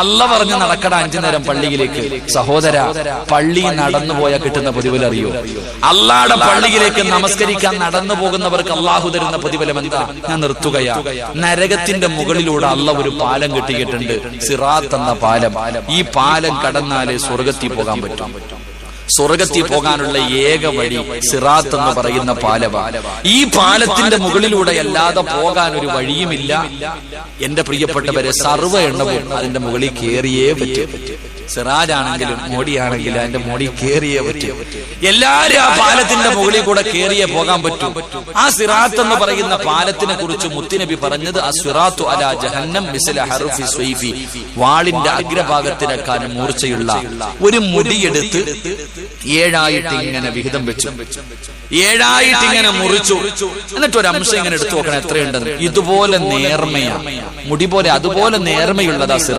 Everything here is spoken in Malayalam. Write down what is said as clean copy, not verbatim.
അല്ല പറഞ്ഞ് നടക്കട 5 നേരം പള്ളിയിലേക്ക്. സഹോദര, പള്ളി നടന്നുപോയ കിട്ടുന്ന പ്രതിഫലം അറിയോ? അള്ളാടെ പള്ളിയിലേക്ക് നമസ്കരിക്കാൻ നടന്നു പോകുന്നവർക്ക് അള്ളാഹു തരുന്ന പ്രതിഫലം എന്താ? ഞാൻ നിർത്തുകയാ. നരകത്തിന്റെ മുകളിലൂടെ അള്ള ഒരു പാലം കെട്ടിയിട്ടുണ്ട്, സിറാത്ത് എന്ന പാലം. ഈ പാലം കടന്നാലേ സ്വർഗത്തിൽ പോകാൻ പറ്റും. സ്വർഗത്തിൽ പോകാനുള്ള ഏക വഴി സിറാത്ത് എന്ന് പറയുന്ന പാലമാണ്. ഈ പാലത്തിന്റെ മുകളിലൂടെ അല്ലാതെ പോകാൻ ഒരു വഴിയുമില്ല. എന്റെ പ്രിയപ്പെട്ടവരെ, സർവ്വ എണ്ണവും അതിന്റെ മുകളിൽ കയറിയേ പറ്റും. സിറാജാണെങ്കിലും മോഡിയാണെങ്കിലും അതിന്റെ മോടി കയറിയേ പറ്റും. എല്ലാരും ആ പാലത്തിന്റെ മുകളിൽ കൂടെ കയറിയേ പോകാൻ പറ്റും. ആ സിറാത്ത് എന്ന് പറയുന്ന പാലത്തിനെ കുറിച്ച് മുത്തുനബി പറഞ്ഞത് അസ്വിറാത്തു അലാ ജഹന്നം മിസ്ല ഹർഫി സ്വൈഫി, വാളിന്റെ അഗ്രഭാഗത്തിനേക്കാൾ മൂർച്ചയുള്ള ഒരു മുടിയെടുത്ത് 7 ആയിട്ട് ഇങ്ങനെ വിഹിതം വെച്ചു, 7 ആയിട്ട് ഇങ്ങനെ മുറിച്ചു. എന്നിട്ട് ഒരു അംശം ഇങ്ങനെ എടുത്തു നോക്കണം എത്രയുണ്ടെന്ന്. ഇതുപോലെ നേർമയാ മുടി പോലെ, അതുപോലെ നേർമയുള്ളതാ